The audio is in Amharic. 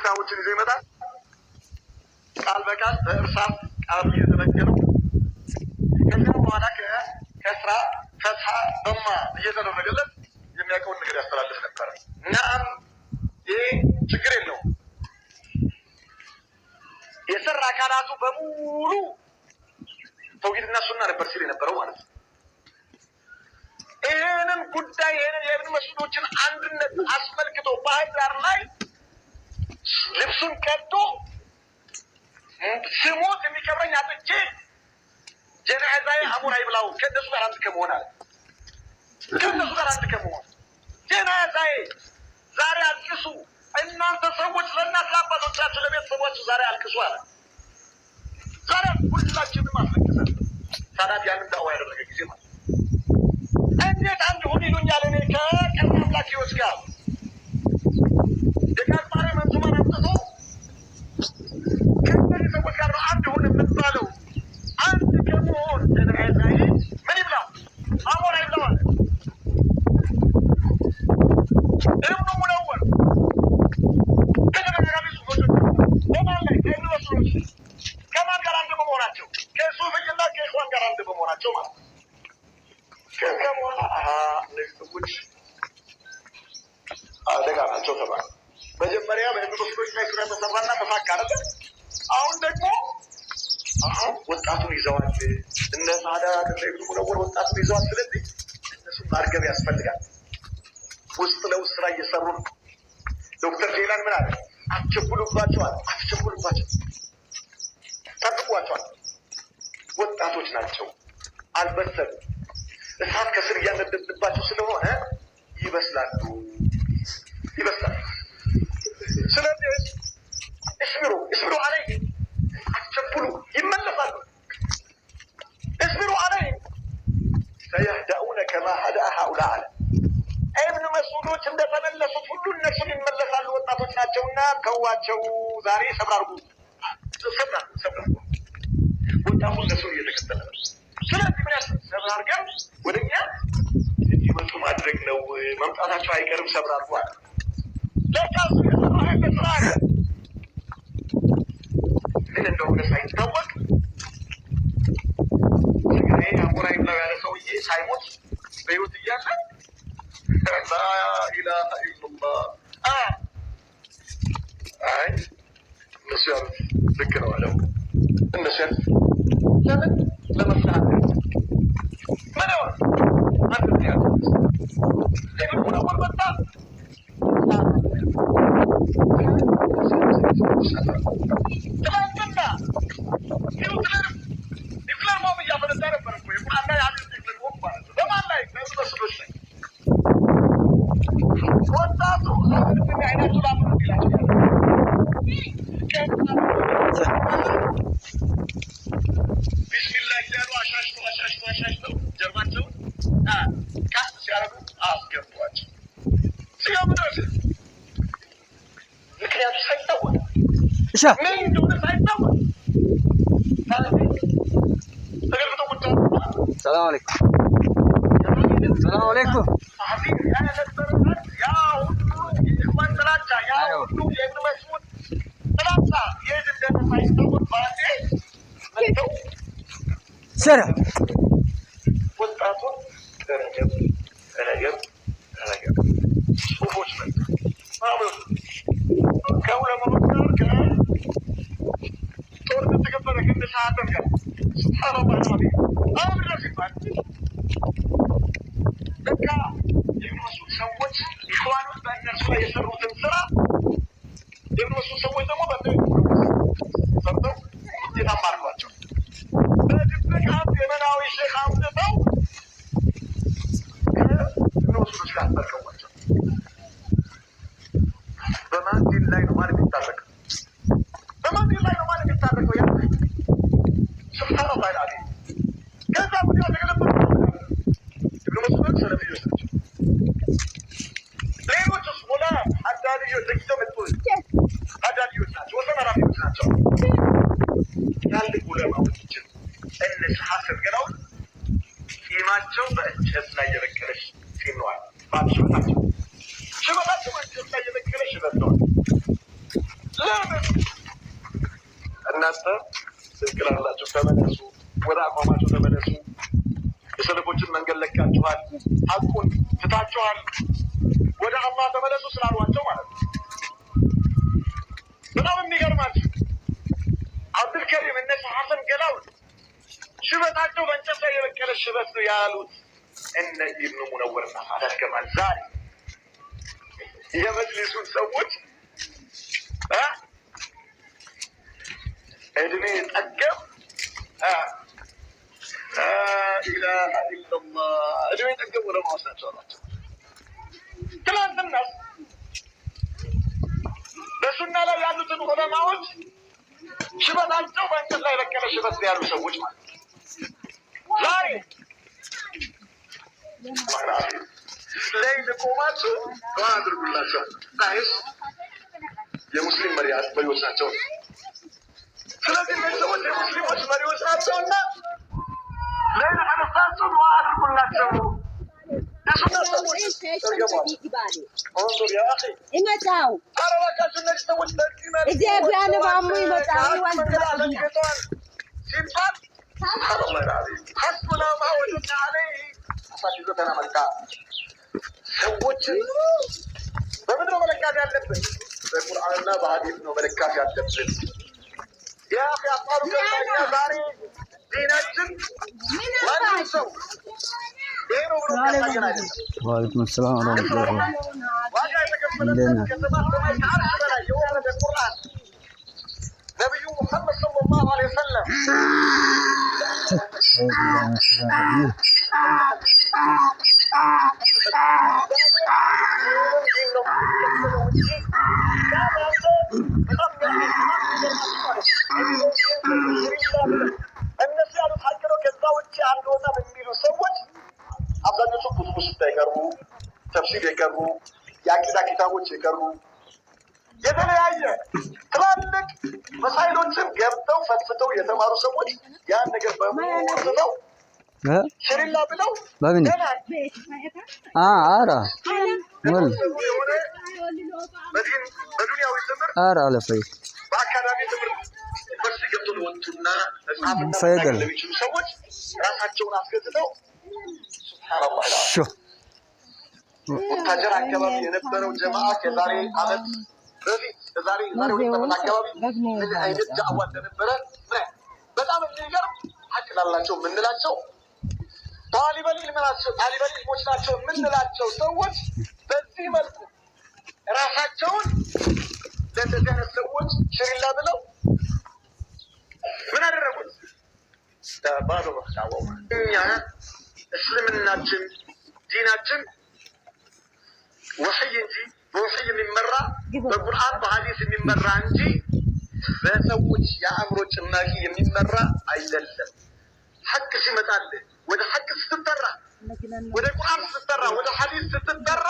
ኪታቦችን ይዞ ይመጣል። ቃል በቃል በእርሳስ ቃሉ እየተነገረው ከዚያ በኋላ ከስራ ፈትሐ በማ እየተደረገለት የሚያውቀውን ነገር ያስተላልፍ ነበረ። እናም ይሄ ችግር የለውም። የሰራ አካላቱ በሙሉ ተውሂድና ሱና ነበር ሲል የነበረው ማለት ነው። ይህንን ጉዳይ የኢብኑ መስዑዶችን አንድነት አስመልክቶ ባህር ዳር ላይ ልብሱን ቀዶ ስሞት የሚቀብረኝ አጥቼ ጀናዛዬ አሞራ ይብላው ከእነሱ ጋር አንድ ከመሆን አለ። ከእነሱ ጋር አንድ ከመሆን ጀናዛዬ ዛሬ አልቅሱ እናንተ ሰዎች ለእናት ለአባቶቻችሁ ለቤተሰቦቻችሁ ዛሬ አልቅሱ አለ። ዛሬ ሁላችንም አስለቅሳል። ታዲያ ያንን ዳዋ ያደረገ ጊዜ ማለት እንዴት አንድ ሁን ይሉኛል። እኔ ከቀን አምላኪዎች ጋር የጋርማሪ መንዙማን አምጥቶ ከእነዚህ ሰዎች ጋር ነው አንድ ሁን የምትባለው። አንድ ከመሆን ጀናዛዬ ምን ይብላው አሞራ ይብላው አለ። እብኑ ሙነወር ከተመራራቢ ሱፎች በማን ላይ ከኢብኑ መስዑድ ከማን ጋር አንድ በመሆናቸው ከሱፍይና ከኢኽዋን ጋር አንድ በመሆናቸው ማለት ነው። ከዚያ በኋላ እነዚህ ሰዎች አደጋ ናቸው ተባለ። መጀመሪያ በኢብኑ መስዑዶች ላይ ሱራ ተሰራና ተሳካ አይደል? አሁን ደግሞ ወጣቱን ይዘዋል። እነ ሳዳት እነ ኢብኑ ሙነወር ወጣቱን ይዘዋል። ስለዚህ እነሱን ማርገብ ያስፈልጋል። ውስጥ ለውስጥ ስራ እየሰሩ ነው። ዶክተር ጄላን ምን አለ? አትቸኩሉባቸዋል፣ አትቸኩሉባቸው፣ ጠብቋቸዋል። ወጣቶች ናቸው፣ አልበሰሉም። እሳት ከስር እያነደድባቸው ስለሆነ ይበስላሉ። ስለዚህ እስብሩ አለይ አትቸኩሉ፣ ይመለሳሉ። እስብሩ አለይ ሰየህደኡነ ከማ ሀዳ ሀኡላ አለ። ኢብኑ መስዑዶች እንደተመለሱት ሁሉ እነሱም ይመለሳሉ። ወጣቶች ናቸውና ተዋቸው። ዛሬ ሰብር አድርጉ፣ ሰብር ወጣቱ እነሱን እየተከተለ ነው። ስለዚህ ምን ያስ ሰብር አድርገን ወደኛ እንዲመጡ ማድረግ ነው። መምጣታቸው አይቀርም። ሰብር አድርጉ አለ። ለካሱ ስራ ምን እንደሆነ ሳይታወቅ ስጋዬ አሞራ ይብላው ያለ ሰውዬ ሳይሞት በሕይወት እያለ ላኢላሀ ኢለላህ አይ እነሱ ያሉት ልክ ነው አለው። እነሱ ያሉት ለምን ለመስራት ምን ነው አንተ ያሉት ኢብኑ ሙነወር መጣ ትላንትና ኒውክሌር ቦምብ እያፈነዳ ነበር እኮ የቁርአን ላይ ያሉት ኒውክሌር ቦምብ ማለት ነው። በማን ላይ? በኢብኑ መስዑዶች ላይ። ወጣቱ አይነቱ ላምሩ ይላቸው ቢስሚላህ እያሉ አሻሽተው ጀርባቸውን ካስ ሲያደርጉ አስገቧቸው። ሲገቡት ምክንያቱ ሳይታወቅ ምን እንደሆነ ሳይታወቅ ተገልብጠው ቁጭ ሰላም አለይኩም ሰላም አለይኩም سرع ወጣቱን ረገብ ሱፎች መጡ ከዑለማዎች ጋር ጦርነት ተገበረ። ከነሳሃተም ጋር ሱብሃንአላህ አሁን ድረስ ይባል በቃ የኢብኑ ሰዎች ኢኽዋኖች በእነርሱ ላይ የሰሩትን ስራ የኢብኑ ሰዎች ደግሞ ሰርተው ውጤታማ አድርጓቸው በድብቅ ሀብት የመናዊ ሼክ አምጥተው ከኢብኑ መስዑዶች ጋር አስታርቀዋቸው። በማንዲል ላይ ነው ማለት ይታረቅ፣ በማንዲል ላይ ነው ማለት ይታረቀው። ያ ሱብሃንአላህ አለይሂ ከዛ ወዲያ ተገለበጡ። ኢብኑ መስዑድ ሰለፊዮች ናቸው። ሌሎች ሙላ ሀዳዲዮች ለጊዜው መጡ። ሀዳዲዮች ናቸው፣ ወሰናራፊዎች ናቸው። ትላልቅ ዑለማዎችን እነ ሐሰን ገናው ጺማቸው በእንጨት ላይ የበቀለች ጺም ነዋል። ሽበታቸው በእንጨት ላይ የበቀለች ሽበት ነዋል። እናንተ ትክክል አላችሁ፣ ተመለሱ፣ ወደ አቋማችሁ ተመለሱ። የሰለፎችን መንገድ ለቃችኋል፣ ሐቁን ትታችኋል፣ ወደ አላህ ተመለሱ ስላሏቸው ማለት ነው። በጣም የሚገርማችሁ አብዱልከሪም እነ ሐሰን ገላው ሽበታቸው በእንጨት ላይ የበቀለ ሽበት ነው ያሉት እነ ኢብኑ ሙነወር አዳከማል። ዛሬ የመጅሊሱን ሰዎች እድሜ ጠገብ ኢላሃ ኢላላህ እድሜ ጠገብ ዑለማዎች ናቸው አሏቸው። ትናንትና በሱና ላይ ያሉትን ዑለማዎች ሽበታቸው በእንጨት ላይ የበቀለ ሽበት ያሉ ሰዎች ማለት ነው። ዛሬ ለይል ቆማችሁ ዱዓ አድርጉላቸው። ናይስ የሙስሊም መሪዎች ናቸው። ስለዚህ እነዚህ ሰዎች የሙስሊሞች መሪዎች ናቸውና ለይል ተነሳችሁ ዱዓ አድርጉላቸው። የሱና ሰዎች እንዙር ያ አኺ ይመጣው አረባካችሁ እነዚህ ሰዎች ለዚህ ማለት እዚህ ቢያነባሙ ይመጣው ሲባል ሐስቡና ማ ወጀድና ዐለይህ አሳሽዞተና መልካ ሰዎችን በምንድን ነው መለካት ያለብን? በቁርአንና በሐዲስ ነው መለካት ያለብን። ያ አኺ አጣሩ ከኛ ዛሬ ዲናችን ማንም ሰው ይሄ ነው ብሎ ያሳየን አይደለም። ወአለይኩም ሰላም ወራህመቱላሂ ዋጋ የተከፈለበት ከተማር ሰማይ ከአርሽ በላይ የወረደ ቁርአን ነቢዩ ሙሐመድ ሰለላሁ ዐለይሂ ወሰለም እነሱ ያሉት ሀቅ ነው። ከዛ ውጭ አንድ ወጣ የሚሉ ሰዎች አብዛኞቹ ኩቱብ ውስጥ የቀሩ ተፍሲር የቀሩ የአቂዳ ኪታቦች የቀሩ የተለያየ ትላልቅ መሳይሎችን ገብተው ፈትፍተው የተማሩ ሰዎች ያን ነገር በሙሉ ሽሪላ ብለው በምን አራ ወል በዱንያዊ ትምህርት አራ አለፈይ በአካዳሚ ትምህርት ዩኒቨርሲቲ ገብተው ወጡና መጽሐፍና ፈይደል የሚችሉ ሰዎች ራሳቸውን አስገድተው ሱብሃንአላህ ሾ ወታጀር አካባቢ የነበረው ጀማዓ ከዛሬ ዓመት በፊት ከዛሬ ሁለት ዓመት አካባቢ ምን አይነት ዳዕዋ እንደነበረ በጣም የሚገርም ሀቅ ላላቸው የምንላቸው ጣሊበል ኢልሞች ናቸው የምንላቸው ሰዎች በዚህ መልኩ ራሳቸውን ለእንደዚህ አይነት ሰዎች ሽሪላ ብለው ምን አደረጉት? ባዶ መፍታወው እኛ እስልምናችን ዲናችን ወሕይ እንጂ በወሕይ የሚመራ በቁርአን በሐዲስ የሚመራ እንጂ በሰዎች የአእምሮ ጭማቂ የሚመራ አይደለም። ሐቅ ሲመጣልህ ወደ ሐቅ ስትጠራ፣ ወደ ቁርአን ስትጠራ፣ ወደ ሐዲስ ስትጠራ